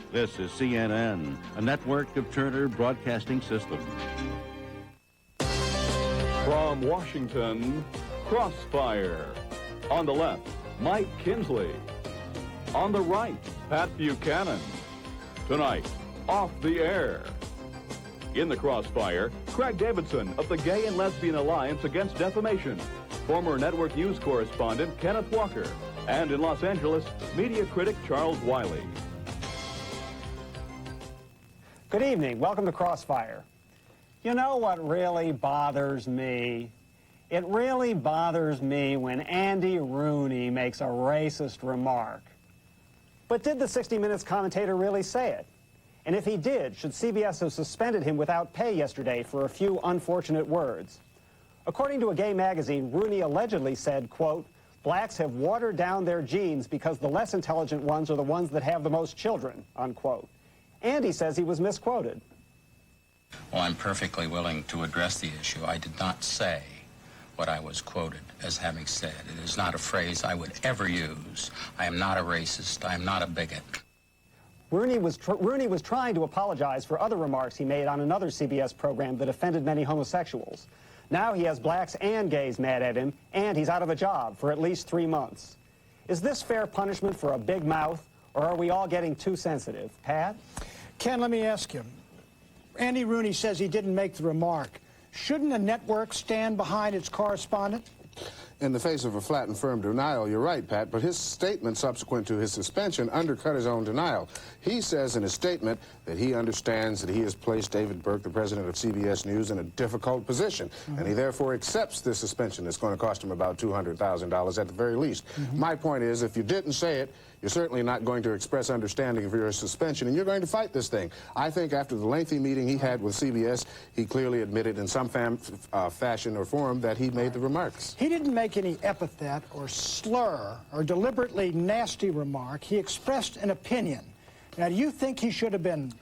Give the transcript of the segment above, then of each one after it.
This is CNN, a network of Turner Broadcasting System. From Washington, Crossfire. On the left, Mike Kinsley. On the right, Pat Buchanan. Tonight, Off the Air. In the Crossfire, Craig Davidson of the Gay and Lesbian Alliance Against Defamation, former network news correspondent Kenneth Walker, and in Los Angeles, media critic Charles Wiley. Good evening. Welcome to Crossfire. You know what really bothers me? It really bothers me when Andy Rooney makes a racist remark. But did the 60 Minutes commentator really say it? And if he did, should CBS have suspended him without pay yesterday for a few unfortunate words? According to a gay magazine, Rooney allegedly said, quote, "Blacks have watered down their genes because the less intelligent ones are the ones that have the most children," unquote. Andy says he was misquoted. Well, I'm perfectly willing to address the issue. I did not say what I was quoted as having said. It is not a phrase I would ever use. I am not a racist. I am not a bigot. Rooney was trying to apologize for other remarks he made on another CBS program that offended many homosexuals. Now he has blacks and gays mad at him, and he's out of a job for at least 3 months. Is this fair punishment for a big mouth, or are we all getting too sensitive? Pat? Ken, let me ask you. Andy Rooney says he didn't make the remark. Shouldn't a network stand behind its correspondent? In the face of a flat and firm denial, you're right, Pat, but his statement subsequent to his suspension undercut his own denial. He says in his statement that he understands that he has placed David Burke, the president of CBS News, in a difficult position, and he therefore accepts this suspension that's going to cost him about $200,000 at the very least. My point is, if you didn't say it, you're certainly not going to express understanding of your suspension, and you're going to fight this thing. I think after the lengthy meeting he had with CBS, he clearly admitted in some fashion or form that he made the remarks. He didn't make any epithet or slur or deliberately nasty remark. He expressed an opinion. Now, do you think he should have been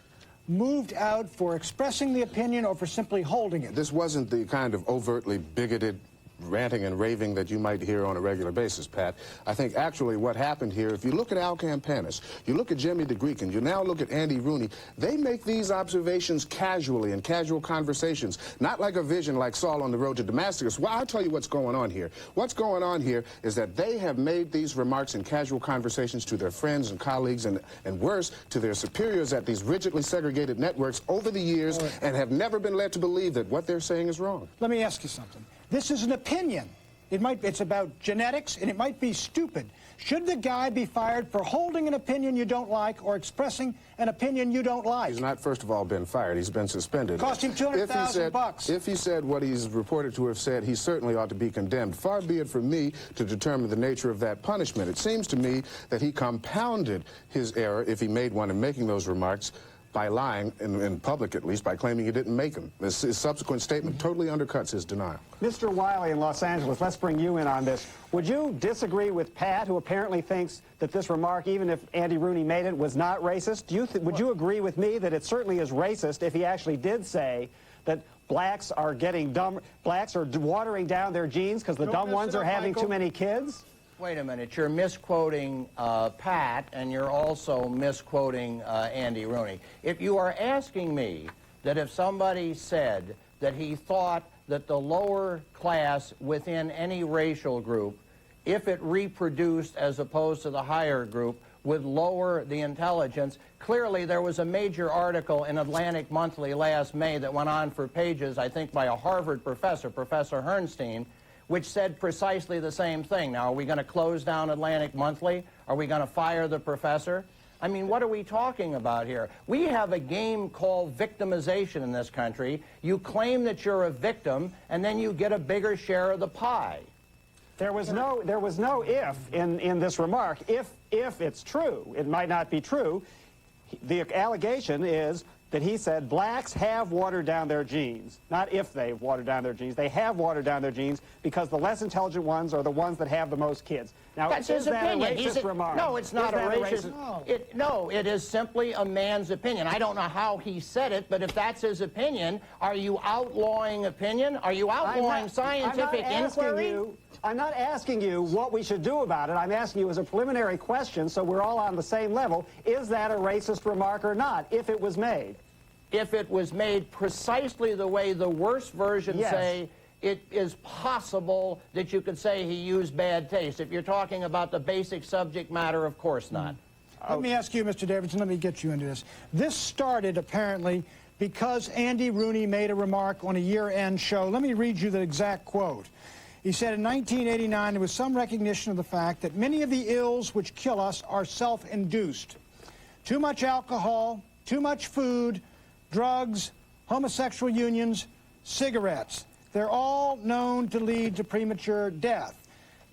moved out for expressing the opinion or for simply holding it? This wasn't the kind of overtly bigoted ranting and raving that you might hear on a regular basis, Pat. I think actually what happened here, if you look at Al Campanis, you look at Jimmy the Greek, and you now look at Andy Rooney, they make these observations casually in casual conversations, not like a vision like Saul on the road to Damascus. Well, I'll tell you what's going on here. What's going on here is that they have made these remarks in casual conversations to their friends and colleagues and worse, to their superiors at these rigidly segregated networks over the years and have never been led to believe that what they're saying is wrong. Let me ask you something. This is an opinion. It's about genetics, and it might be stupid. Should the guy be fired for holding an opinion you don't like or expressing an opinion you don't like? He's not, first of all, been fired. He's been suspended. Cost him $200,000. If he said what he's reported to have said, he certainly ought to be condemned. Far be it from me to determine the nature of that punishment. It seems to me that he compounded his error, if he made one in making those remarks, by lying, in public at least, by claiming he didn't make them. His subsequent statement totally undercuts his denial. Mr. Wiley in Los Angeles, let's bring you in on this. Would you disagree with Pat, who apparently thinks that this remark, even if Andy Rooney made it, was not racist? Would you agree with me that it certainly is racist if he actually did say that blacks are getting dumb, blacks are watering down their genes because the dumb ones are having too many kids? Wait a minute, you're misquoting Pat, and you're also misquoting Andy Rooney. If you are asking me that if somebody said that he thought that the lower class within any racial group, if it reproduced as opposed to the higher group, would lower the intelligence, clearly there was a major article in Atlantic Monthly last May that went on for pages, I think by a Harvard professor, Professor Herrnstein, which said precisely the same thing. Now, are we going to close down Atlantic Monthly? Are we going to fire the professor? I mean, what are we talking about here? We have a game called victimization in this country. You claim that you're a victim, and then you get a bigger share of the pie. There was no if in this remark. If it's true, it might not be true. The allegation is that he said blacks have watered down their genes. Not if they've watered down their genes. They have watered down their genes because the less intelligent ones are the ones that have the most kids. Now, that's his opinion. That a racist remark? No, it's not a racist. No, it is simply a man's opinion. I don't know how he said it, but if that's his opinion, are you outlawing opinion? Are you outlawing scientific inquiry? I'm not asking you what we should do about it. I'm asking you as a preliminary question, so we're all on the same level. Is that a racist remark or not, if it was made? If it was made precisely the way the worst versions say, it is possible that you could say he used bad taste. If you're talking about the basic subject matter, of course not. Let me ask you, Mr. Davidson, let me get you into this. This started, apparently, because Andy Rooney made a remark on a year-end show. Let me read you the exact quote. He said in 1989 there was some recognition of the fact that many of the ills which kill us are self-induced. Too much alcohol, too much food, drugs, homosexual unions, cigarettes. They're all known to lead to premature death.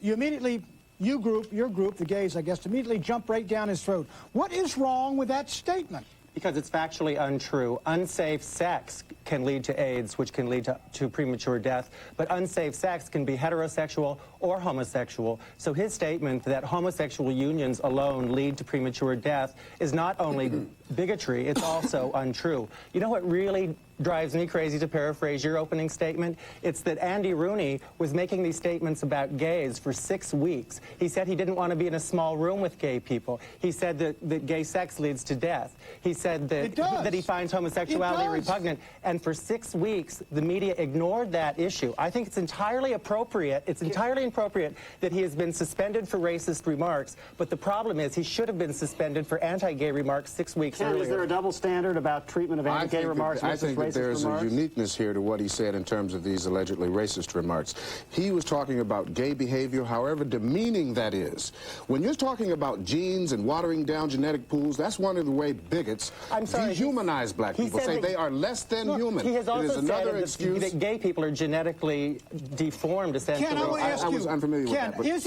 You immediately, your group, the gays, I guess, immediately jump right down his throat. What is wrong with that statement? Because it's factually untrue. Unsafe sex can lead to AIDS, which can lead to premature death, but unsafe sex can be heterosexual or homosexual. So his statement that homosexual unions alone lead to premature death is not only bigotry, it's also untrue. You know what really drives me crazy, to paraphrase your opening statement? It's that Andy Rooney was making these statements about gays for 6 weeks. He said he didn't want to be in a small room with gay people. He said that gay sex leads to death. He said that he finds homosexuality repugnant. And for 6 weeks, the media ignored that issue. I think it's entirely appropriate. It's entirely appropriate that he has been suspended for racist remarks. But the problem is he should have been suspended for anti-gay remarks 6 weeks earlier. Is there a double standard about treatment of anti-gay remarks versus racist there's remarks? a uniqueness here to what he said in terms of these allegedly racist remarks. He was talking about gay behavior, however demeaning that is. When you're talking about genes and watering down genetic pools, that's one of the way bigots dehumanize black people, say they are less than human. He has also said that gay people are genetically deformed, essentially. Ken, I want to ask you, I was unfamiliar with that. But is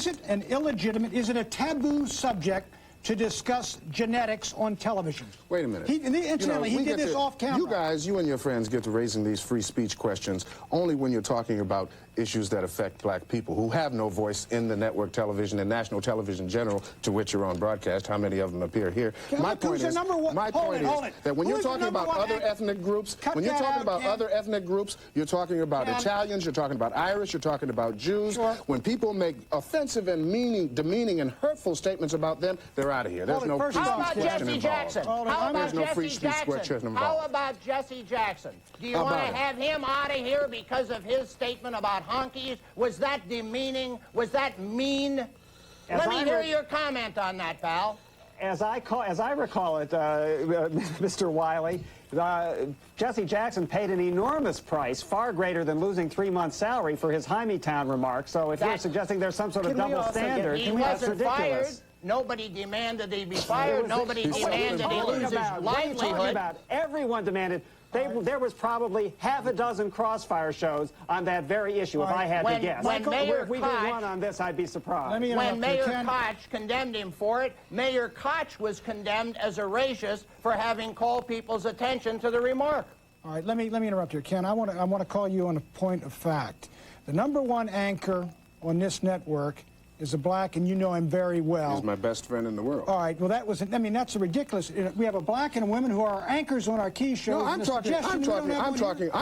it an illegitimate, is it a taboo subject to discuss genetics on television? Wait a minute. Incidentally, he did this off camera. You guys, you and your friends get to raising these free speech questions only when you're talking about issues that affect black people who have no voice in the network television and national television in general, to which you're on broadcast. How many of them appear here? My point is that when you're talking about other ethnic groups, you're talking about Italians, you're talking about Irish, you're talking about Jews. When people make offensive and demeaning and hurtful statements about them, they're out of here. There's no free speech question involved. There's no free speech question involved. How about Jesse Jackson? Do you want to have him out of here because of his statement about honkies? Was that demeaning? Was that mean? Let me hear your comment on that, pal. As I recall it, Mr. Wiley, Jesse Jackson paid an enormous price, far greater than losing 3 months' salary for his Hymietown remark. So if you're suggesting there's some sort of double standard, he wasn't fired. Nobody demanded he be fired. Nobody demanded he lose his livelihood. Everyone demanded. There was probably half a dozen Crossfire shows on that very issue, if I had to guess. If we did one on this, I'd be surprised. When Mayor Koch condemned him for it, Mayor Koch was condemned as a racist for having called people's attention to the remark. All right, let me interrupt here. Ken, I want to call you on a point of fact. The #1 anchor on this network is a black, and you know him very well. He's my best friend in the world. All right, well, that's a ridiculous. We have a black and a woman who are anchors on our key shows. No, I'm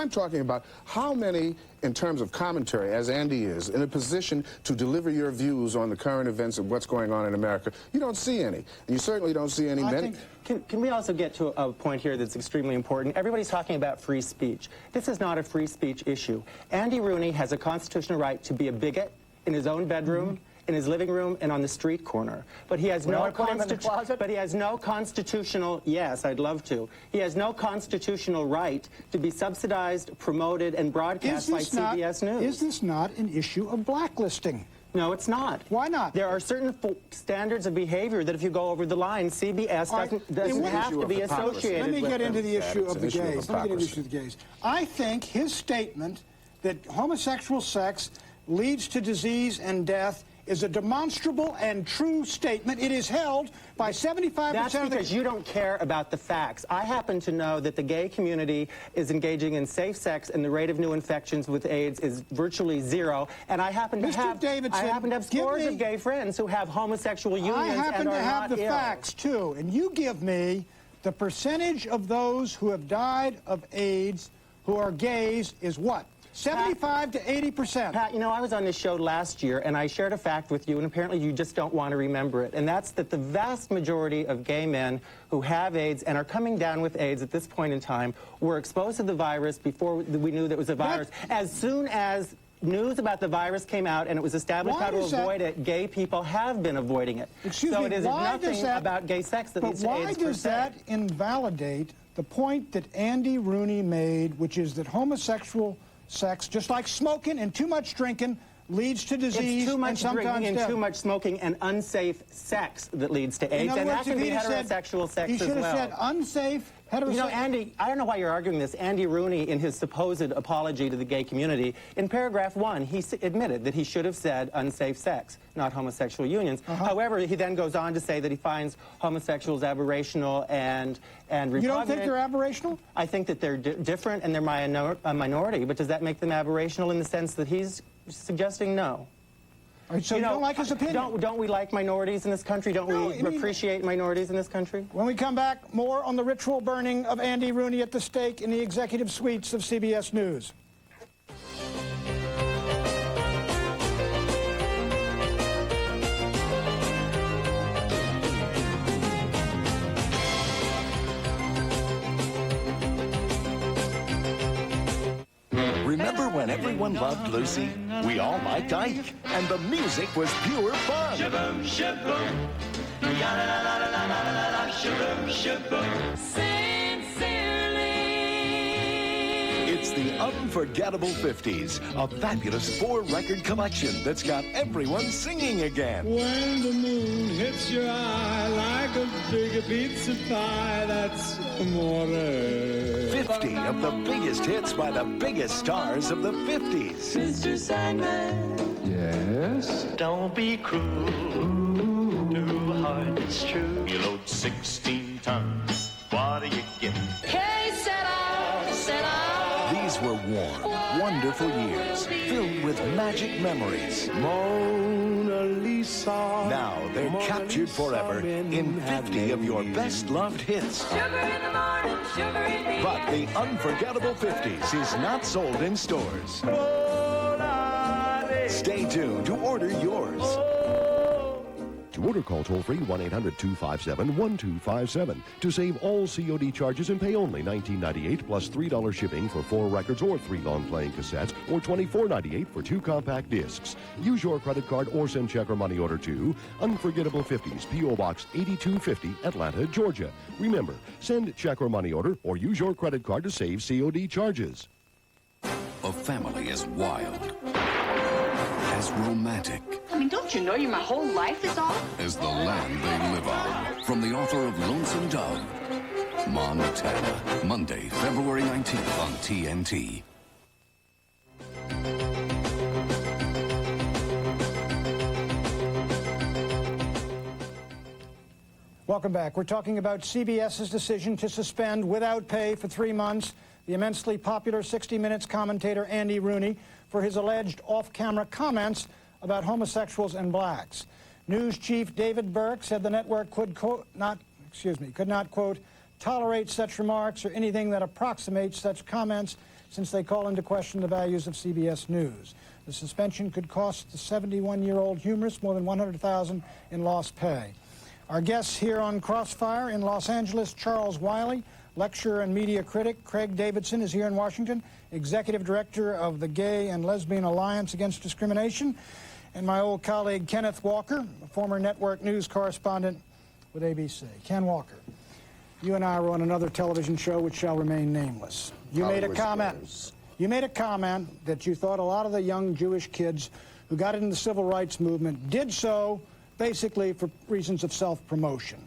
talking about how many, in terms of commentary, as Andy is, in a position to deliver your views on the current events of what's going on in America. You don't see any. And you certainly don't see any men. Can we also get to a point here that's extremely important? Everybody's talking about free speech. This is not a free speech issue. Andy Rooney has a constitutional right to be a bigot in his own bedroom, in his living room, and on the street corner. But he has no constitutional, yes, I'd love to. He has no constitutional right to be subsidized, promoted, and broadcast by CBS News. Is this not an issue of blacklisting? No, it's not. Why not? There are certain standards of behavior that if you go over the line, CBS doesn't have to be associated with. Let me get into the issue of the gays. I think his statement that homosexual sex leads to disease and death is a demonstrable and true statement. It is held by 75% That's because you don't care about the facts. I happen to know that the gay community is engaging in safe sex and the rate of new infections with AIDS is virtually 0. And I happen to have scores of gay friends who have homosexual unions and are not ill. I happen to have the facts, too. And you give me the percentage of those who have died of AIDS who are gays is what? 75 to 80%. Pat, you know, I was on this show last year, and I shared a fact with you, and apparently you just don't want to remember it, and that's that the vast majority of gay men who have AIDS and are coming down with AIDS at this point in time were exposed to the virus before we knew that it was a virus. As soon as news about the virus came out and it was established how to avoid it, gay people have been avoiding it. Excuse so me, it is nothing about gay sex that leads to AIDS. But why does that invalidate the point that Andy Rooney made, which is that homosexual sex, just like smoking and too much drinking, leads to disease too much and sometimes drinking and death. too much smoking and unsafe sex that leads to AIDS, and that can be heterosexual sex as well. He should have said unsafe heterosexual. You know, Andy, I don't know why you're arguing this. Andy Rooney, in his supposed apology to the gay community, in paragraph 1, he admitted that he should have said unsafe sex, not homosexual unions. However, he then goes on to say that he finds homosexuals aberrational and repugnant. You don't think they're aberrational? I think that they're different and they're a minority, but does that make them aberrational in the sense that he's suggesting no? So you don't like his opinion? Don't we like minorities in this country? Don't we appreciate minorities in this country? When we come back, more on the ritual burning of Andy Rooney at the stake in the executive suites of CBS News. Remember when everyone loved Lucy? We all liked Ike, and the music was pure fun. Shaboom, shaboom. Ya-la-la-la-la-la-la-la, shaboom, shaboom. Sincerely. It's the Unforgettable 50s, a fabulous 4-record collection that's got everyone singing again. When the moon hits your eye like a big pizza pie, that's amore. 50 of the biggest hits by the biggest stars of the 50s. Mr. Sandman. Yes? Don't be cruel to a heart that's true. You load 16 tons. What do you get? Hey, set off, set off. These were warm, wonderful years, filled with magic memories. Mona Lisa. Now they're captured forever in 50 of your best-loved hits. Sugar in the morning, sugar in the But the Unforgettable 50s is not sold in stores. Stay tuned to order yours. To order, call toll-free 1-800-257-1257 to save all COD charges and pay only $19.98 plus $3 shipping for 4 records or 3 long-playing cassettes, or $24.98 for 2 compact discs. Use your credit card or send check or money order to Unforgettable 50s, P.O. Box 8250, Atlanta, Georgia. Remember, send check or money order or use your credit card to save COD charges. A family as wild, as romantic, I mean, don't you know my whole life is off? as the land they live on. From the author of Lonesome Dove, Montana. Monday, February 19th on TNT. Welcome back. We're talking about CBS's decision to suspend without pay for 3 months the immensely popular 60 Minutes commentator Andy Rooney for his alleged off-camera comments about homosexuals and blacks. News chief David Burke said the network could not, quote, tolerate such remarks or anything that approximates such comments, since they call into question the values of CBS News. The suspension could cost the 71-year-old humorist more than $100,000 in lost pay. Our guests here on Crossfire in Los Angeles, Charles Wiley, lecturer and media critic. Craig Davidson is here in Washington, executive director of the Gay and Lesbian Alliance Against Discrimination. And my old colleague, Kenneth Walker, a former network news correspondent with ABC. Ken Walker, you and I were on another television show which shall remain nameless. You made a comment. You made a comment that you thought a lot of the young Jewish kids who got into the civil rights movement did so basically for reasons of self-promotion.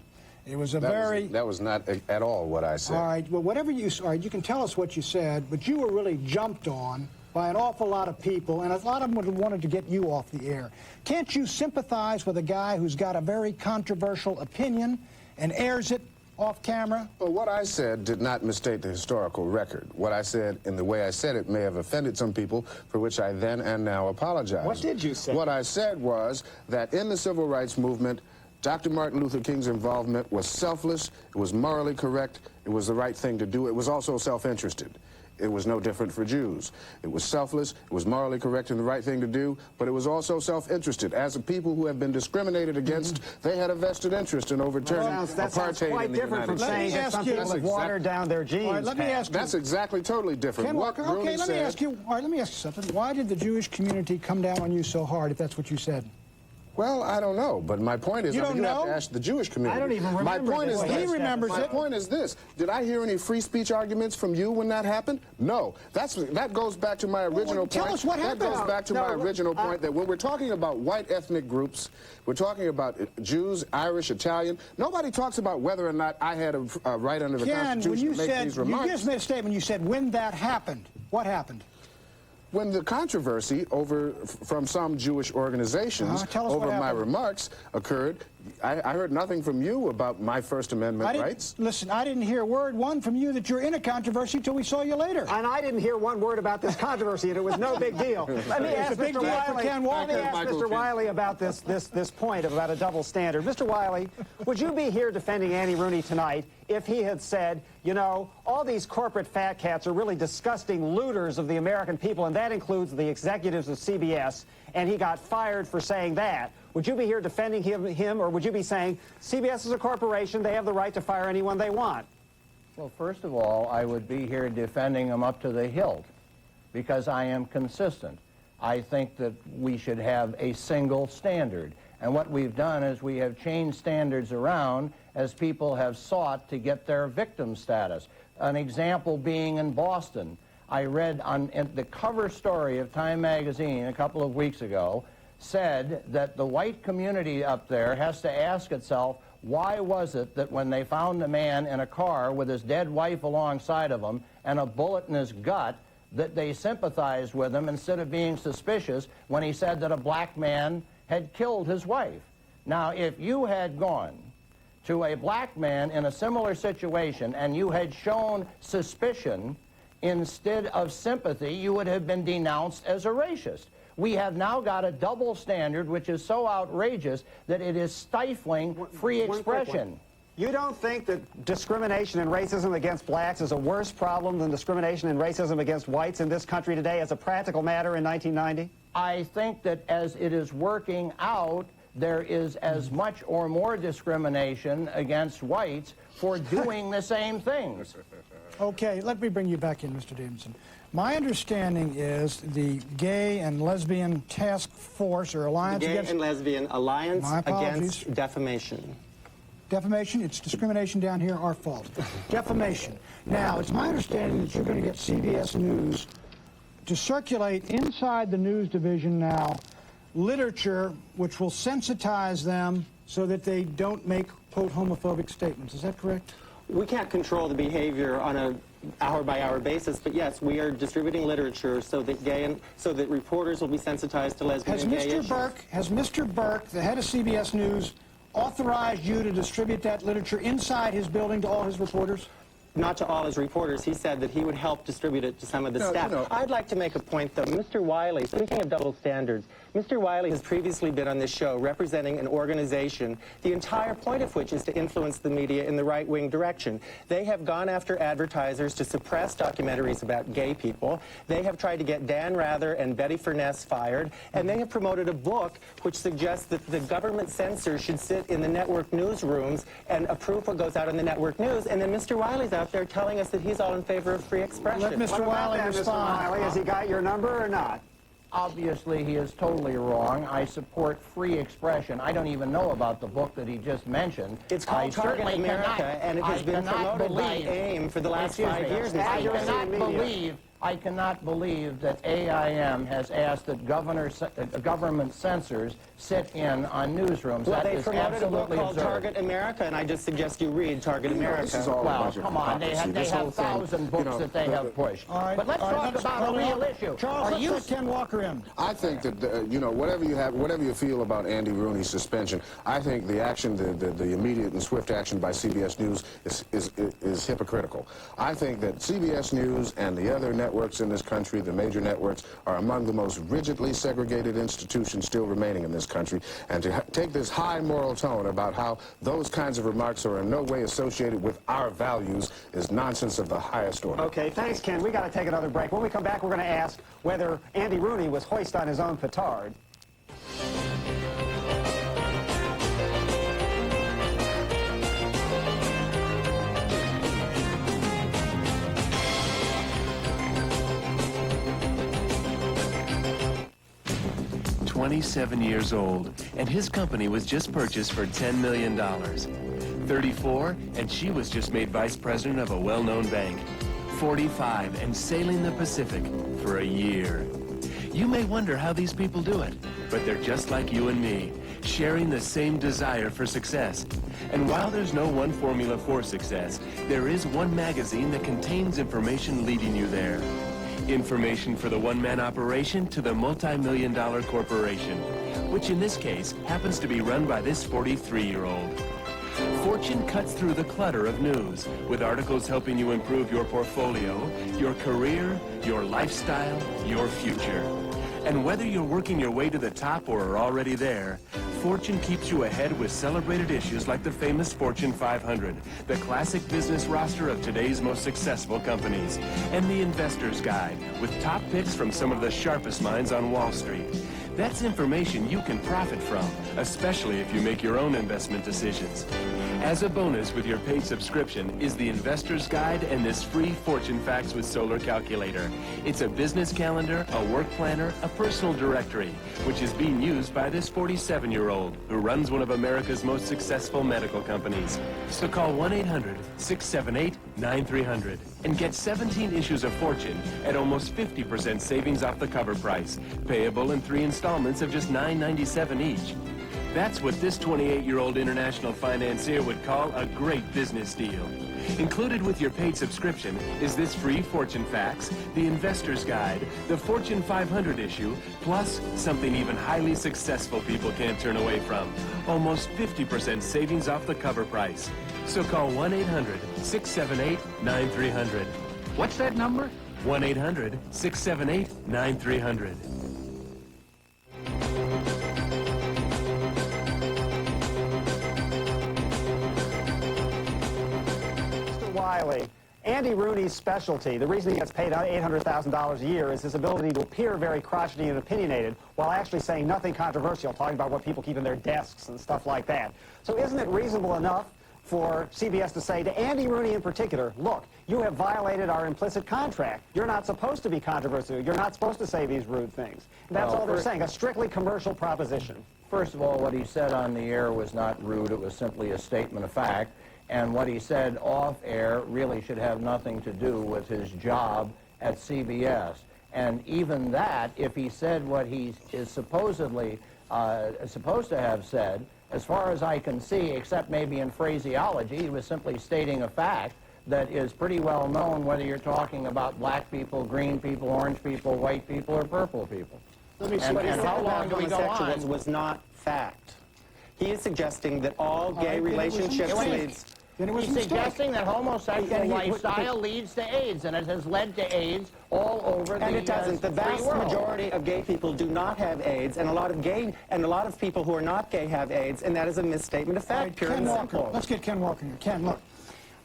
It was That was not at all what I said. All right, well, whatever you... All right, you can tell us what you said, but you were really jumped on by an awful lot of people, and a lot of them would have wanted to get you off the air. Can't you sympathize with a guy who's got a very controversial opinion and airs it off camera? Well, what I said did not misstate the historical record. What I said, in the way I said it, may have offended some people, for which I then and now apologize. What did you say? What I said was that in the civil rights movement, Dr. Martin Luther King's involvement was selfless, it was morally correct, it was the right thing to do, it was also self-interested. it was no different for Jews. It was selfless, it was morally correct and the right thing to do, but it was also self-interested. As a people who have been discriminated against, they had a vested interest in overturning apartheid in the United States. Quite different from saying that some people have watered down their genes. All right, let me ask you. That's exactly totally different. Ken Walker, okay, let me ask you something. Why did the Jewish community come down on you so hard, if that's what you said? Well, I don't know, but my point is, you don't know? have to ask the Jewish community. I don't even remember. My point is He remembers it. My point is this: did I hear any free speech arguments from you when that happened? No. That goes back to my original point. Tell us what happened. That goes back to my original point that when we're talking about white ethnic groups, we're talking about Jews, Irish, Italian. Nobody talks about whether or not I had a right under the Constitution to make these remarks. You just made a statement. You said when that happened. What happened? When the controversy from some Jewish organizations over my remarks occurred, I heard nothing from you about my First Amendment rights. Listen, I didn't hear one from you that you're in a controversy till we saw you later. And I didn't hear one word about this controversy, and it was no big deal. Let me ask Mr. Wiley about this point about a double standard. Mr. Wiley, would you be here defending Andy Rooney tonight if he had said, you know, all these corporate fat cats are really disgusting looters of the American people, and that includes the executives of CBS, and he got fired for saying that? Would you be here defending him, or would you be saying, CBS is a corporation, they have the right to fire anyone they want? Well, first of all, I would be here defending him up to the hilt, because I am consistent. I think that we should have a single standard. And what we've done is we have changed standards around as people have sought to get their victim status. An example being in Boston. I read on the cover story of Time magazine a couple of weeks ago said that the white community up there has to ask itself, why was it that when they found a man in a car with his dead wife alongside of him and a bullet in his gut, that they sympathized with him instead of being suspicious when he said that a black man had killed his wife? Now, if you had gone to a black man in a similar situation and you had shown suspicion instead of sympathy, you would have been denounced as a racist. We have now got a double standard which is so outrageous that it is stifling free expression. You don't think that discrimination and racism against blacks is a worse problem than discrimination and racism against whites in this country today as a practical matter in 1990? I think that as it is working out, there is as much or more discrimination against whites for doing the same things. Okay, let me bring you back in, Mr. Davidson. My understanding is the Gay and Lesbian Task Force or Alliance Gay and Lesbian Alliance Against Defamation. Defamation, it's discrimination down here, our fault. Defamation. Now, it's my understanding that you're going to get CBS News to circulate inside the news division now literature which will sensitize them so that they don't make, quote, homophobic statements. Is that correct? We can't control the behavior on a hour-by-hour basis, but yes, we are distributing literature so that reporters will be sensitized to lesbian and gay issues. Has Mr. Burke, the head of CBS News, authorized you to distribute that literature inside his building to all his reporters? Not to all his reporters. He said that he would help distribute it to some of the staff. I'd like to make a point, though. Mr. Wiley, speaking of double standards, Mr. Wiley has previously been on this show representing an organization, the entire point of which is to influence the media in the right-wing direction. They have gone after advertisers to suppress documentaries about gay people. They have tried to get Dan Rather and Betty Furness fired, and they have promoted a book which suggests that the government censors should sit in the network newsrooms and approve what goes out in the network news, and then Mr. Wiley's out there telling us that he's all in favor of free expression. Let Mr. Wiley respond. Mr. Wiley, has he got your number or not? Obviously, he is totally wrong. I support free expression. I don't even know about the book that he just mentioned. It's called Target America, and it has been promoted by AIM for the last 5 years. I cannot believe that AIM has asked that government censors sit in on newsrooms. Well, that they is promoted a book absolutely called absurd. Target America, and I just suggest you read Target America. Well, come on, they have 1,000 books that they have pushed. All right, but let's talk about a real issue. Charles, let's let Ken Walker in. I think that, you know, whatever you feel about Andy Rooney's suspension, I think the action, the immediate and swift action by CBS News is hypocritical. I think that CBS News and the other networks networks in this country, the major networks, are among the most rigidly segregated institutions still remaining in this country. And to take this high moral tone about how those kinds of remarks are in no way associated with our values is nonsense of the highest order. Okay, thanks, Ken. We got to take another break. When we come back, we're going to ask whether Andy Rooney was hoist on his own petard. 27 years old, and his company was just purchased for $10 million. 34, and she was just made vice president of a well-known bank. 45, and sailing the Pacific for a year. You may wonder how these people do it, but they're just like you and me, sharing the same desire for success. And while there's no one formula for success, there is one magazine that contains information leading you there. Information for the one-man operation to the multi-million-dollar corporation, which in this case happens to be run by this 43-year-old. Fortune cuts through the clutter of news with articles helping you improve your portfolio, your career, your lifestyle, your future. And whether you're working your way to the top or are already there, Fortune keeps you ahead with celebrated issues like the famous Fortune 500, the classic business roster of today's most successful companies, and the Investor's Guide with top picks from some of the sharpest minds on Wall Street. That's information you can profit from, especially if you make your own investment decisions. As a bonus with your paid subscription is the Investor's Guide and this free Fortune Facts with Solar Calculator. It's a business calendar, a work planner, a personal directory, which is being used by this 47-year-old who runs one of America's most successful medical companies. So call 1-800-678-9300 and get 17 issues of Fortune at almost 50% savings off the cover price, payable in 3 installments of just $9.97 each. That's what this 28-year-old international financier would call a great business deal. Included with your paid subscription is this free Fortune Facts, the Investor's Guide, the Fortune 500 issue, plus something even highly successful people can't turn away from. Almost 50% savings off the cover price. So call 1-800-678-9300. What's that number? 1-800-678-9300. Wiley, Andy Rooney's specialty, the reason he gets paid $800,000 a year, is his ability to appear very crotchety and opinionated while actually saying nothing controversial, talking about what people keep in their desks and stuff like that. So isn't it reasonable enough for CBS to say to Andy Rooney in particular, look, you have violated our implicit contract. You're not supposed to be controversial. You're not supposed to say these rude things. And that's all they're saying, a strictly commercial proposition. First of all, what he said on the air was not rude. It was simply a statement of fact. And what he said off air really should have nothing to do with his job at CBS. And even that, if he said what he is supposedly supposed to have said, as far as I can see, except maybe in phraseology, he was simply stating a fact that is pretty well known whether you're talking about black people, green people, orange people, white people, or purple people. Let me see what he said about homosexuals was not fact. He is suggesting that all gay relationships leads... He's suggesting that homosexual lifestyle leads to AIDS, and it has led to AIDS all over the And it doesn't. The vast majority of gay people do not have AIDS, and a lot of people who are not gay have AIDS, and that is a misstatement of fact. Right, Ken Walker. Let's get Ken Walker here. Ken, look.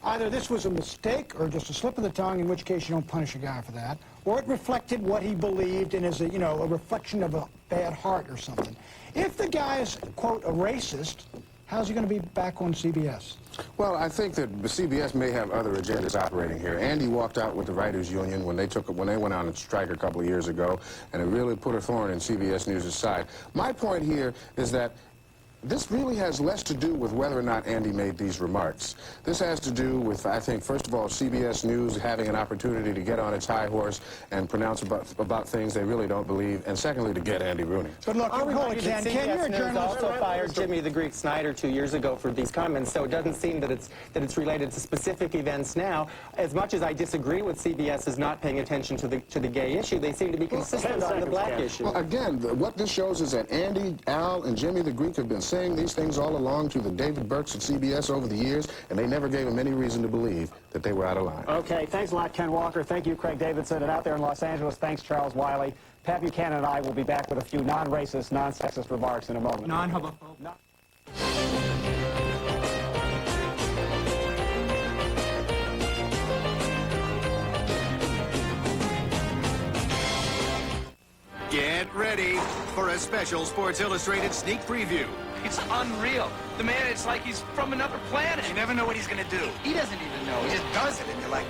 Either this was a mistake or just a slip of the tongue, in which case you don't punish a guy for that, or it reflected what he believed and is a reflection of a bad heart or something. If the guy is, quote, a racist, how's he going to be back on CBS? Well, I think that the CBS may have other agendas operating here. Andy walked out with the Writers Union when they went on a strike a couple of years ago, and it really put a thorn in CBS News' side. My point here is that this really has less to do with whether or not Andy made these remarks. This has to do with, I think, first of all, CBS News having an opportunity to get on its high horse and pronounce about things they really don't believe, and secondly, to get Andy Rooney. But look, I'll remind you that CBS News also fired Jimmy the Greek Snyder 2 years ago for these comments, so it doesn't seem that it's related to specific events now. As much as I disagree with CBS is not paying attention to the gay issue, they seem to be consistent on the black issue. Well, again, what this shows is that Andy, Al, and Jimmy the Greek have been saying these things all along to the David Burks at CBS over the years, and they never gave him any reason to believe that they were out of line. Okay, thanks a lot, Ken Walker. Thank you, Craig Davidson. And out there in Los Angeles, thanks, Charles Wiley. Pat Buchanan and I will be back with a few non-racist, non-sexist remarks in a moment. Non-homophobic. Get ready for a special Sports Illustrated sneak preview. It's unreal. The man, it's like he's from another planet. You never know what he's going to do. He doesn't even know. He just does it, and you're like,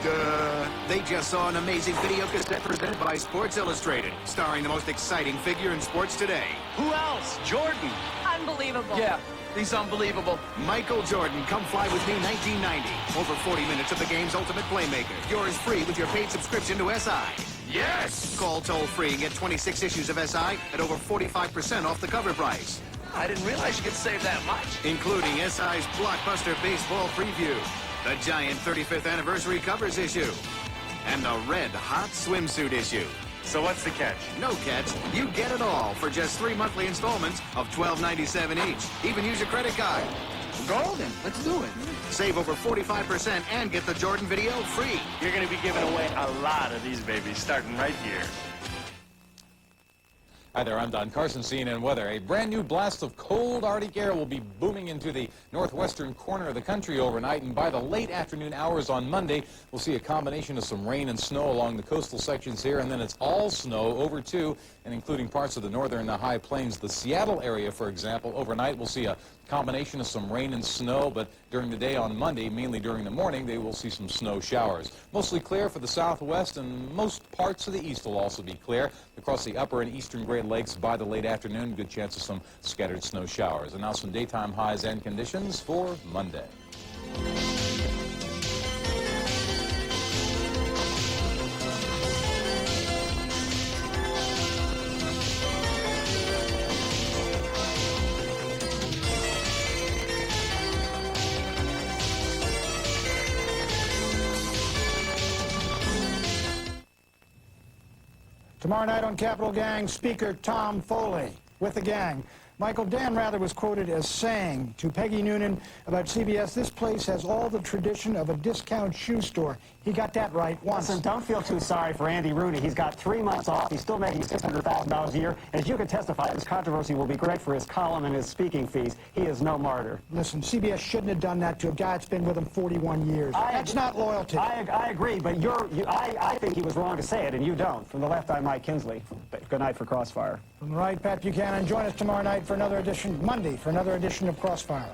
duh. They just saw an amazing video cassette presented by Sports Illustrated, starring the most exciting figure in sports today. who else? Jordan. Unbelievable. Yeah, he's unbelievable. Michael Jordan, Come Fly With Me 1990. Over 40 minutes of the game's ultimate playmaker. Yours free with your paid subscription to SI. Yes! Call toll-free and get 26 issues of SI at over 45% off the cover price. I didn't realize you could save that much. Including SI's blockbuster baseball preview, the giant 35th anniversary covers issue, and the red hot swimsuit issue. So what's the catch? No catch. You get it all for just 3 monthly installments of $12.97 each. Even use your credit card. Golden. Let's do it. Save over 45% and get the Jordan video free. You're going to be giving away a lot of these babies starting right here. Hi there, I'm Don Carson, CNN Weather. A brand new blast of cold Arctic air will be booming into the northwestern corner of the country overnight, and by the late afternoon hours on Monday, we'll see a combination of some rain and snow along the coastal sections here, and then it's all snow over to and including parts of the northern and the high plains. The Seattle area, for example, overnight we'll see a combination of some rain and snow, but during the day on Monday, mainly during the morning, they will see some snow showers. Mostly clear for the southwest, and most parts of the east will also be clear. Across the upper and eastern Great Lakes by the late afternoon, good chance of some scattered snow showers. And now some daytime highs and conditions for Monday. Tomorrow night on Capitol Gang, Speaker Tom Foley with the gang. Michael, Dan Rather was quoted as saying to Peggy Noonan about CBS, this place has all the tradition of a discount shoe store. He got that right once. Listen, don't feel too sorry for Andy Rooney. He's got 3 months off. He's still making $600,000 a year. And as you can testify, this controversy will be great for his column and his speaking fees. He is no martyr. Listen, CBS shouldn't have done that to a guy that's been with him 41 years. That's not loyalty. I agree, but I think he was wrong to say it, and you don't. From the left, I'm Mike Kinsley. Good night for Crossfire. From the right, Pat Buchanan. Join us tomorrow night for another edition, Monday, for another edition of Crossfire.